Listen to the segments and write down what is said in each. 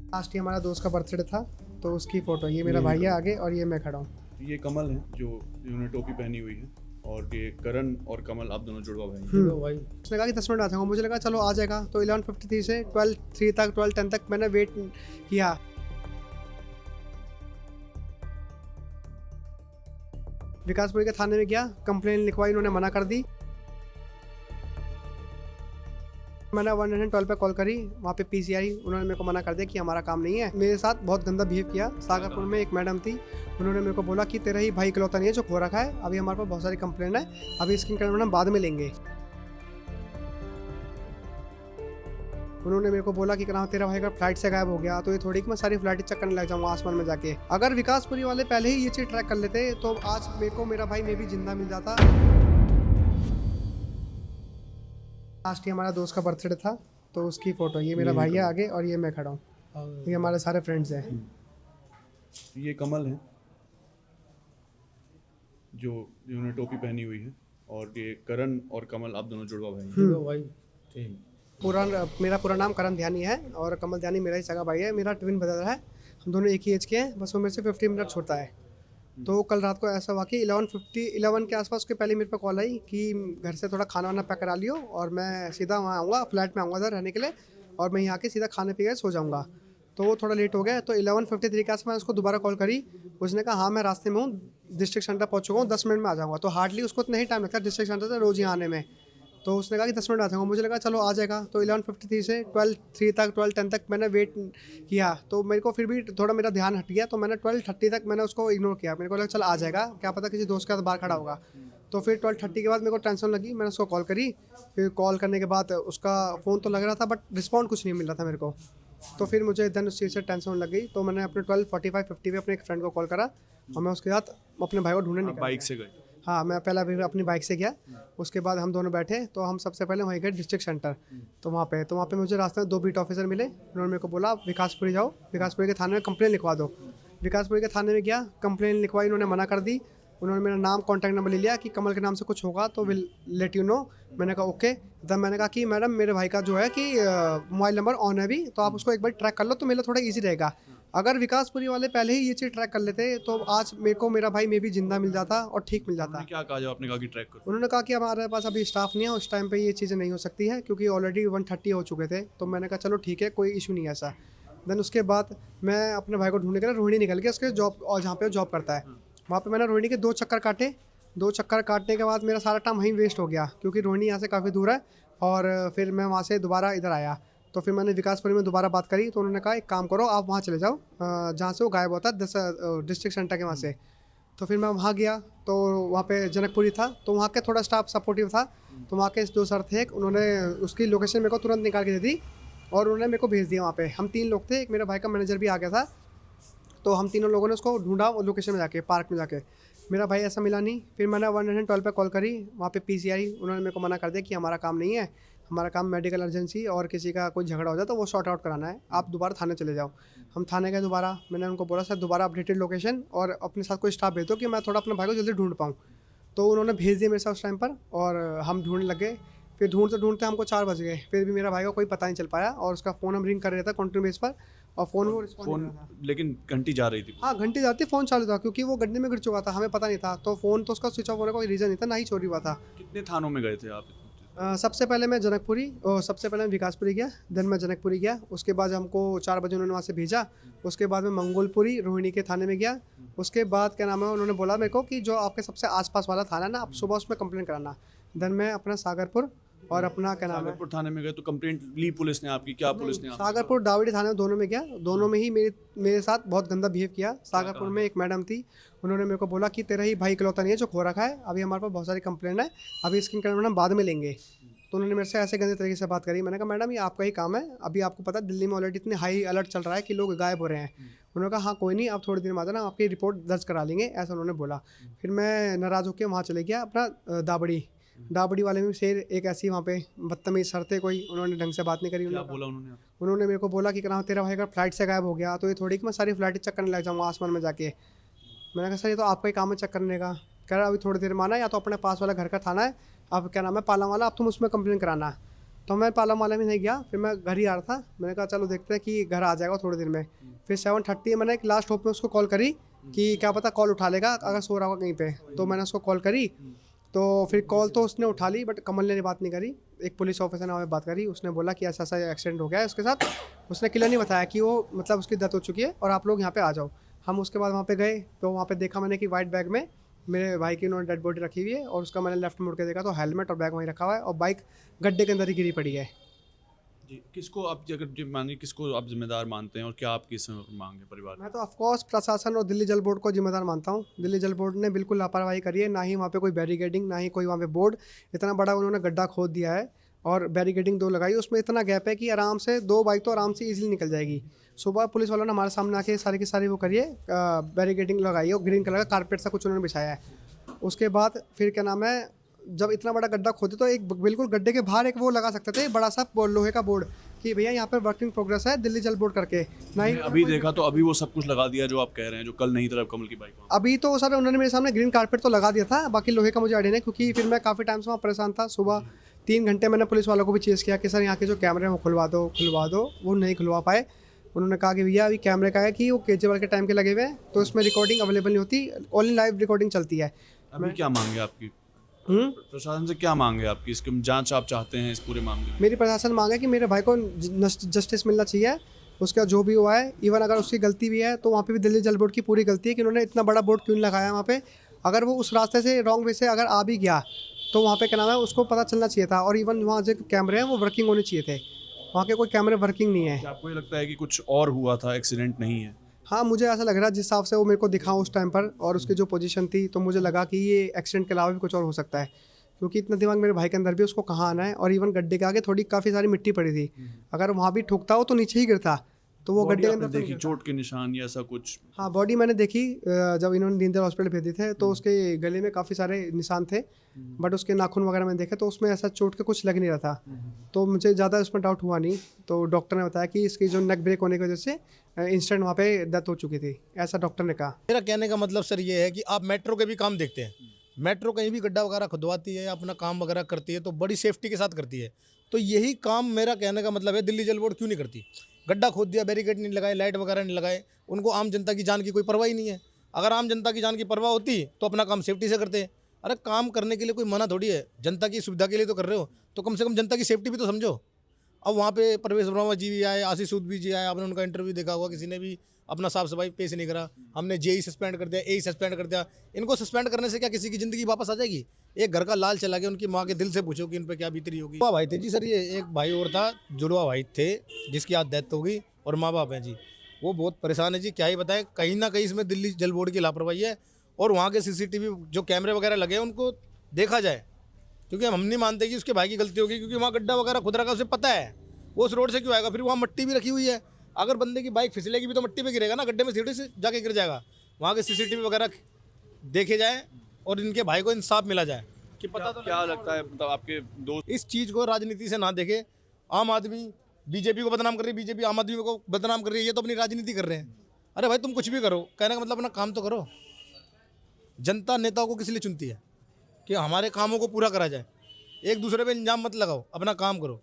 Last ही हमारा दोस्त का बर्थडे था तो उसकी फ़ोटो, ये मेरा भाई है आगे और ये मैं खड़ा हूँ। ये कमल है जो जिन्होंने टोपी पहनी हुई है, और ये करण और कमल आप दोनों जुड़वा भाई हैं। भाई उसने कहा कि 10 मिनट आ जाऊँगा, मुझे लगा चलो आ जाएगा, तो 11:53 से 12:03 तक 12:10 तक मैंने वेट किया। विकासपुरी के थाने में गया, कंप्लेन लिखवाई, इन्होंने मना कर दी। मैंने 112 पे कॉल करी, वहाँ पे पीसीआई, उन्होंने मेरे को मना कर दिया कि हमारा काम नहीं है। मेरे साथ बहुत गंदा बिहेव किया। सागरपुर में एक मैडम थी, उन्होंने मेरे को बोला कि तेरा ही भाई इकलौता नहीं है जो खो रखा है, अभी हमारे पास बहुत सारी कंप्लेन है, अभी इसकी कंप्लेन हम बाद में लेंगे। उन्होंने मेरे को बोला कि कहना तेरा भाई अगर फ्लाइट से गायब हो गया तो ये थोड़ी कि मैं सारी फ्लाइट चेक करने लग जाऊँगा आसमान में जाके। अगर विकासपुरी वाले पहले ही ये चीज़ ट्रैक कर लेते तो आज मेरे को मेरा भाई मे भी जिंदा मिल जाता। लास्ट ही हमारा दोस्त का बर्थडे था तो उसकी फ़ोटो, ये मेरा भाई है आगे और ये मैं खड़ा हूँ। ये हमारे सारे फ्रेंड्स हैं। ये कमल है जो जिन्होंने टोपी पहनी हुई है, और ये करण और कमल आप दोनों जुड़वा भाई हैं। भाई ठीक। मेरा पूरा नाम करण ध्यानी है और कमल ध्यानी मेरा ही सगा भाई है, मेरा ट्विन ब्रदर है। हम दोनों एक ही एज के हैं, बस वो मेरे से 15 मिनट छोटा है। तो कल रात को ऐसा हुआ कि 11 के आसपास उसके पहले मेरे पे कॉल आई कि घर से थोड़ा खाना वाना पैक करा लियो और मैं सीधा वहाँ आऊँगा, फ्लैट में आऊँगा इधर रहने के लिए, और मैं यहाँ के सीधा खाने पी के सो जाऊँगा। तो वो थोड़ा लेट हो गया, तो 11:53 के आसपास मैं उसको दोबारा कॉल करी। उसने कहा हाँ मैं रास्ते में हूँ, डिस्ट्रिक्ट सेंटर पहुँच चुका हूँ, 10 मिनट में आ जाऊँगा। तो हार्डली उसको इतना ही टाइम लगता है डिस्ट्रिक्ट सेंटर से रोज़ यहाँ आने में। तो उसने कहा कि 10 मिनट आ जाऊँगा, मुझे लगा चलो आ जाएगा। तो 11:53 से 12:03 तक 12:10 तक मैंने वेट किया, तो मेरे को फिर भी थोड़ा मेरा ध्यान हट गया, तो मैंने 12:30 तक मैंने उसको इग्नोर किया। मेरे को लगा चल आ जाएगा, क्या पता किसी दोस्त के साथ बाहर खड़ा होगा। तो फिर 12:30 के बाद मेरे को टेंशन लगी, मैंने उसको कॉल करी। फिर कॉल करने के बाद उसका फ़ोन तो लग रहा था बट रिस्पॉन्ड कुछ नहीं मिल रहा था मेरे को। तो फिर मुझे देन उस चीज़ से टेंशन लग गई, तो मैंने अपने 12:45-50 पे अपने एक फ्रेंड को कॉल करा और मैं उसके साथ अपने भाई को ढूंढने निकल बाइक गया। से गए। हाँ, मैं पहला भी अपनी बाइक से गया। उसके बाद हम दोनों बैठे, तो हम सबसे पहले वहीं गए डिस्ट्रिक्ट सेंटर। तो वहाँ पे मुझे रास्ते में 2 बीट ऑफिसर मिले। उन्होंने मेरे को बोला आप विकासपुरी जाओ, विकासपुरी के थाने में कंप्लेन लिखवा दो। विकासपुरी के थाने में गया, कंप्लेन लिखवाई, उन्होंने मना कर दी। उन्होंने मेरा नाम, कॉन्टैक्ट नंबर ले लिया कि कमल के नाम से कुछ होगा तो विल लेट यू नो। मैंने कहा ओके। तब मैंने कहा कि मैडम मेरे भाई का जो है कि मोबाइल नंबर ऑन है अभी, तो आप उसको एक बार ट्रैक कर लो तो मेरे लिए थोड़ा ईजी रहेगा। अगर विकासपुरी वाले पहले ही ये चीज़ ट्रैक कर लेते तो आज मेरे को मेरा भाई मे भी जिंदा मिल जाता और ठीक मिल जाता। उन्होंने क्या कहा जब आपने कहा कि ट्रैक करो? उन्होंने कहा कि हमारे पास अभी स्टाफ नहीं है, उस टाइम पे ये चीज़ें नहीं हो सकती है क्योंकि ऑलरेडी 1:30 हो चुके थे। तो मैंने कहा चलो ठीक है, कोई इशू नहीं है ऐसा। देन उसके बाद मैं अपने भाई को ढूंढने के लिए रोहिणी निकल गया, उसके जॉब और जहाँ पे जॉब करता है वहाँ पे मैंने रोहिणी के 2 चक्कर काटे। 2 चक्कर काटने के बाद मेरा सारा टाइम वहीं वेस्ट हो गया क्योंकि रोहिणी यहाँ से काफ़ी दूर है। और फिर मैं वहाँ से दोबारा इधर आया, तो फिर मैंने विकासपुरी में दोबारा बात करी, तो उन्होंने कहा एक काम करो आप वहाँ चले जाओ जहाँ से वो गायब होता है, डिस्ट्रिक्ट सेंटर के वहाँ से। तो फिर मैं वहाँ गया, तो वहाँ पे जनकपुरी था, तो वहाँ के थोड़ा स्टाफ सपोर्टिव था। तो वहाँ के 2 सर थे, उन्होंने उसकी लोकेशन मेरे को तुरंत निकाल के दे दी और उन्होंने मेरे को भेज दिया वहाँ पे। हम 3 लोग थे, एक मेरे भाई का मैनेजर भी आ गया था। तो हम तीनों लोगों ने उसको ढूंढा लोकेशन में जाके, पार्क में जाके। मेरा भाई ऐसा मिला नहीं। फिर मैंने 112 पे कॉल करी, वहाँ पे पीसीआई, उन्होंने मेरे को मना कर दिया कि हमारा काम नहीं है, हमारा काम मेडिकल अर्जेंसी और किसी का कोई झगड़ा हो जाए तो वो सॉर्ट आउट कराना है, आप दोबारा थाने चले जाओ। हम थाने गए दोबारा, मैंने उनको बोला सर दोबारा अपडेटेड लोकेशन और अपने साथ कोई स्टाफ भेज दो कि मैं थोड़ा अपने भाई को जल्दी ढूंढ पाऊँ। तो उन्होंने भेज दिया मेरे साथ उस टाइम पर और हम ढूंढने लग गए। फिर ढूंढते ढूंढते हमको 4 बज गए, फिर भी मेरा भाई का कोई पता नहीं चल पाया और उसका फ़ोन हम रिंग कर रहे थे कंटिन्यू बेस पर और फ़ोन वो रिस्पॉन्ड नहीं फोन कर रहा था। लेकिन घंटी जा रही थी। हाँ, घंटी जाती, फ़ोन चालू था क्योंकि वो गड्ढे में गिर चुका था, हमें पता नहीं था। तो फ़ोन तो उसका स्विच ऑफ होने का कोई रीज़न नहीं था, ना ही चोरी हुआ था। कितने थानों में गए थे आप? सबसे पहले मैं जनकपुरी और सबसे पहले मैं विकासपुरी गया, देन मैं जनकपुरी गया। उसके बाद हमको 4 बजे उन्होंने वहाँ से भेजा। उसके बाद मैं मंगोलपुरी रोहिणी के थाने में गया। उसके बाद क्या नाम है, उन्होंने बोला मेरे को कि जो आपके सबसे आसपास वाला थाना है ना, आप सुबह उसमें कंप्लेन कराना। देन मैं अपना सागरपुर और अपना क्या नाम है, सागरपुर थाने में गए तो कंप्लेंट ली पुलिस ने आपकी? क्या पुलिस ने आपसे सागरपुर दावड़ी थाने में, दोनों में गया। दोनों में ही मेरे साथ बहुत गंदा बिहेव किया। सागरपुर में एक मैडम थी, उन्होंने मेरे को बोला कि तेरा ही भाई इकलौता नहीं है जो खो रखा है, अभी हमारे पास बहुत सारी कंप्लेंट है, अभी इसकी कंप्लेंट हम बाद में लेंगे। तो उन्होंने मेरे से ऐसे गंदे तरीके से बात करी। मैंने कहा मैडम ये आपका ही काम है, अभी आपको पता है दिल्ली में ऑलरेडी इतने हाई अलर्ट चल रहा है कि लोग गायब हो रहे हैं। उन्होंने कहा हाँ कोई नहीं, आप थोड़ी देर में आ जाना, आपकी रिपोर्ट दर्ज करा लेंगे, ऐसा उन्होंने बोला। फिर मैं नाराज़ होकर वहाँ चले गया अपना दाबड़ी वाले में शेर एक ऐसी वहाँ पे बदतमीज सर थे कोई, उन्होंने ढंग से बात नहीं करी। क्या बोला उन्होंने आपको? उन्होंने मेरे को बोला कि कहना तेरा भाई अगर फ्लाइट से गायब हो गया तो ये थोड़ी कि मैं सारी फ्लाइट चेक करने लग जाऊँगा आसमान में जाके। मैंने कहा सर ये तो आपका ही काम है चेक करने का। कह रहा अभी थोड़ी देर में आना, या तो अपने पास वाला घर का थाना है, अब क्या नाम है पाला वाला, अब तुम उसमें कंप्लेन कराना। तो मैं पाला माला में नहीं गया, फिर मैं घर ही आ रहा था। मैंने कहा चलो देखते हैं कि घर आ जाएगा थोड़ी देर में। फिर 7:30 मैंने एक लास्ट होप में उसको कॉल करी कि क्या पता कॉल उठा लेगा अगर सो रहा होगा कहीं पे। तो मैंने उसको कॉल करी, तो फिर कॉल तो उसने उठा ली, बट कमल ने बात नहीं करी। एक पुलिस ऑफिसर ने हमें बात करी, उसने बोला कि ऐसा ऐसा एक्सीडेंट हो गया है उसके साथ। उसने क्लियर नहीं बताया कि वो मतलब उसकी डेथ हो चुकी है और आप लोग यहाँ पे आ जाओ। हम उसके बाद वहाँ पे गए, तो वहाँ पे देखा मैंने कि वाइट बैग में मेरे भाई की उन्होंने डेड बॉडी रखी हुई है, और उसका मैंने लेफ्ट मुड़ के देखा तो हेलमेट और बैग वहीं रखा हुआ है, और बाइक गड्ढे के अंदर ही गिरी पड़ी है। जी, किसको आप अगर जी मानिए किसको आप जिम्मेदार मानते हैं और क्या आपकी इस मांग है परिवार मैं तो ऑफकोर्स प्रशासन और दिल्ली जल बोर्ड को जिम्मेदार मानता हूँ। दिल्ली जल बोर्ड ने बिल्कुल लापरवाही करी है, ना ही वहाँ पे कोई बैरिकेडिंग, ना ही कोई वहाँ पे बोर्ड। इतना बड़ा उन्होंने गड्ढा खोद दिया है और बैरिकेडिंग 2 लगाई, उसमें इतना गैप है कि आराम से 2 बाइक तो आराम से इजीली निकल जाएगी। सुबह पुलिस वालों ने हमारे सामने आके सारी की सारी वो करिए, बैरिकेडिंग लगाई है, और ग्रीन कलर का कारपेट सा कुछ उन्होंने बिछाया है। उसके बाद फिर क्या नाम है, जब इतना बड़ा गड्ढा खोदे तो एक बिल्कुल गड्ढे के बाहर एक वो लगा सकते थे, बड़ा सा लोहे का बोर्ड कि भैया यहाँ पर वर्किंग प्रोग्रेस है दिल्ली जल बोर्ड करके। ना ही अभी देखा तो अभी वो सब कुछ लगा दिया जो आप कह रहे हैं, जो कल नहीं था कमल की बाइक वहाँ। अभी तो सर उन्होंने मेरे सामने ग्रीन कारपेट तो लगा दिया था, बाकी लोहे का मुझे आइडिया नहीं, क्योंकि फिर मैं काफ़ी टाइम से वहाँ परेशान था। सुबह 3 घंटे मैंने पुलिस वालों को भी चेस किया कि सर यहाँ के जो कैमरे हैं वो खुलवा दो, वो नहीं खुलवा पाए। उन्होंने कहा कि भैया अभी कैमरे का है कि वो केजरीवाल के टाइम के लगे हुए हैं, तो इसमें रिकॉर्डिंग अवेलेबल नहीं होती, ओनली लाइव रिकॉर्डिंग चलती है। अभी क्या मांगे आपकी प्रशासन से, क्या मांगे आपकी, इसकी जांच आप चाहते हैं इस पूरे मामले में? मेरी प्रशासन मांग है कि मेरे भाई को जस्टिस मिलना चाहिए। उसका जो भी हुआ है, इवन अगर उसकी गलती भी है तो वहाँ पे भी दिल्ली जल बोर्ड की पूरी गलती है कि उन्होंने इतना बड़ा बोर्ड क्यों लगाया वहाँ पे। अगर वो उस रास्ते से रॉन्ग वे से अगर आ भी गया तो वहाँ पे क्या नाम है उसको पता चलना चाहिए था। और इवन वहाँ जो कैमरे हैं वो वर्किंग होने चाहिए थे, वहाँ के कोई कैमरे वर्किंग नहीं है। क्या आपको ये लगता है कि कुछ और हुआ था, एक्सीडेंट नहीं है? हाँ, मुझे ऐसा लग रहा है जिस हिसाब से वो मेरे को दिखा उस टाइम पर और उसकी जो पोजीशन थी, तो मुझे लगा कि ये एक्सीडेंट के अलावा भी कुछ और हो सकता है, क्योंकि इतना दिमाग मेरे भाई के अंदर भी उसको कहाँ आना है। और इवन गड्ढे के आगे थोड़ी काफ़ी सारी मिट्टी पड़ी थी, अगर वहाँ भी ठुकता हो तो नीचे ही गिरता, तो वो बॉडी गड्ढे के आपने अंदर तो नहीं देखी, गिरता। चोट के निशान या ऐसा कुछ? हाँ, बॉडी मैंने देखी, जब इन्होंने दीनदयाल हॉस्पिटल भेजे थे तो उसके गले में काफ़ी सारे निशान थे, बट उसके नाखून वगैरह मैंने देखे तो उसमें ऐसा चोट के कुछ लग नहीं रहा था, तो मुझे ज़्यादा उसमें डाउट हुआ नहीं। तो डॉक्टर ने बताया कि इसकी जो नेक ब्रेक होने की वजह से इंस्टेंट वहाँ पे डेथ हो चुकी थी, ऐसा डॉक्टर ने कहा। मेरा कहने का मतलब सर ये है कि आप मेट्रो के भी काम देखते हैं, मेट्रो कहीं भी गड्ढा वगैरह खुदवाती है या अपना काम वगैरह करती है तो बड़ी सेफ्टी के साथ करती है। तो यही काम मेरा कहने का मतलब है दिल्ली जल बोर्ड क्यों नहीं करती? गड्ढा खोद दिया, बैरिकेड नहीं लगाए, लाइट वगैरह नहीं लगाए, उनको आम जनता की जान की कोई परवाह ही नहीं है। अगर आम जनता की जान की परवाह होती तो अपना काम सेफ्टी से करते हैं। अरे काम करने के लिए कोई मना थोड़ी है, जनता की सुविधा के लिए तो कर रहे हो, तो कम से कम जनता की सेफ्टी भी तो समझो। अब वहाँ पे परवेश वर्मा जी भी आए, आशीष सूद भी जी आए, आपने उनका इंटरव्यू देखा होगा, किसी ने भी अपना साफ सफाई पेश नहीं करा। हमने जेई सस्पेंड कर दिया, ए सस्पेंड कर दिया। इनको सस्पेंड करने से क्या किसी की ज़िंदगी वापस आ जाएगी? एक घर का लाल चला गया, उनकी माँ के दिल से पूछो कि इन पर क्या बीतरी होगी। जुड़वा भाई थे जी सर, ये एक भाई और था, जुड़वा भाई थे जिसकी आज डेथ हो गई, और माँ बाप हैं जी, वो बहुत परेशान है जी। क्या ही बताएं, कहीं ना कहीं इसमें दिल्ली जल बोर्ड की लापरवाही है, और वहाँ के सीसीटीवी जो कैमरे वगैरह लगे हैं उनको देखा जाए, क्योंकि हम नहीं मानते कि उसके भाई की गलती होगी, क्योंकि वहाँ गड्ढा वगैरह खुद रखा, उसे पता है वो उस रोड से क्यों आएगा। फिर वहाँ मिट्टी भी रखी हुई है, अगर बंदे की बाइक फिसलेगी भी तो मिट्टी पे गिरेगा ना, गड्ढे में सीढ़ी से जाके गिर जाएगा। वहाँ के सीसीटीवी वगैरह देखे जाए और इनके भाई को इंसाफ मिला जाए कि पता तो क्या लगता है, मतलब आपके दोस्त इस चीज़ को राजनीति से ना देखे। आम आदमी बीजेपी को बदनाम कर रही है, बीजेपी आम आदमी को बदनाम कर रही है, ये तो अपनी राजनीति कर रहे हैं। अरे भाई तुम कुछ भी करो, कहने का मतलब अपना काम तो करो। जनता नेताओं को किस लिए चुनती है? कि हमारे कामों को पूरा करा जाए। एक दूसरे पे इंजाम मत लगाओ, अपना काम करो।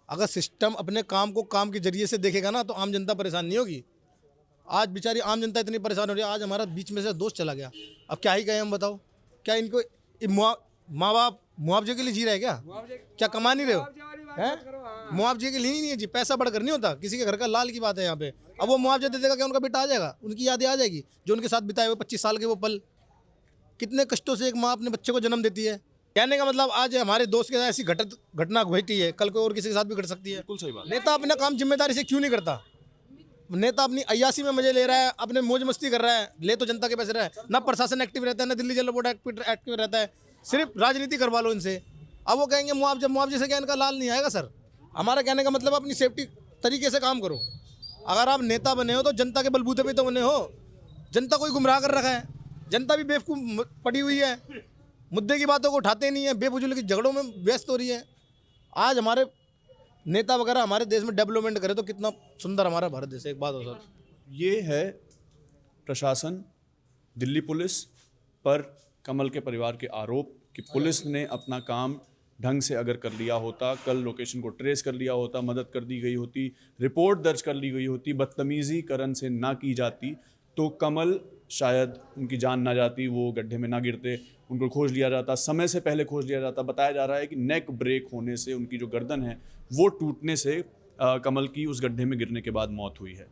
अगर सिस्टम अपने काम को काम के जरिए से देखेगा ना तो आम जनता परेशान नहीं होगी। आज बेचारी आम जनता इतनी परेशान हो रही है, आज हमारा बीच में से दोस्त चला गया, अब क्या ही कहें हम, बताओ। क्या इनको माँ बाप मुआवजे के लिए जी रहे हैं क्या कमा नहीं रहे हो? हैं? मुआवजे के लिए ही नहीं है जी, पैसा बढ़कर नहीं होता, किसी के घर का लाल की बात है यहाँ पे। अब वो मुआवजा दे देगा क्या उनका बेटा आ जाएगा? उनकी यादें आ जाएगी जो उनके साथ बिताए हुए 25 साल के वो पल। कितने कष्टों से एक माँ अपने बच्चे को जन्म देती है। कहने का मतलब आज हमारे दोस्त के साथ ऐसी घटना घटी है, कल को और किसी के साथ भी घट सकती है। बिल्कुल सही बात। नेता अपना काम जिम्मेदारी से क्यों नहीं करता? नेता अपनी अय्यासी में मजे ले रहा है, अपने मौज मस्ती कर रहा है, ले तो जनता के पैसे रहा है। ना प्रशासन एक्टिव रहता है, ना दिल्ली जल बोर्ड एक्टिव रहता है, सिर्फ राजनीति करवा लो इनसे। अब वो कहेंगे मुआवजे से क्या इनका लाल नहीं आएगा? सर हमारा कहने का मतलब अपनी सेफ्टी तरीके से काम करो। अगर आप नेता बने हो तो जनता के बलबूते पे तो बने हो। जनता को ही गुमराह कर रखा है, जनता भी बेवकूफ़ पड़ी हुई है, मुद्दे की बातों को उठाते नहीं है, बेफजूल के झगड़ों में व्यस्त हो रही है। आज हमारे नेता वगैरह हमारे देश में डेवलपमेंट करे तो कितना सुंदर हमारा भारत देश है। एक बात हो सर, ये है प्रशासन, दिल्ली पुलिस पर कमल के परिवार के आरोप कि पुलिस ने अपना काम ढंग से अगर कर लिया होता, कल लोकेशन को ट्रेस कर लिया होता, मदद कर दी गई होती, रिपोर्ट दर्ज कर ली गई होती, बदतमीज़ी करण से ना की जाती, तो कमल शायद उनकी जान ना जाती, वो गड्ढे में ना गिरते, उनको खोज लिया जाता, समय से पहले खोज लिया जाता। बताया जा रहा है कि नेक ब्रेक होने से, उनकी जो गर्दन है वो टूटने से कमल की उस गड्ढे में गिरने के बाद मौत हुई है।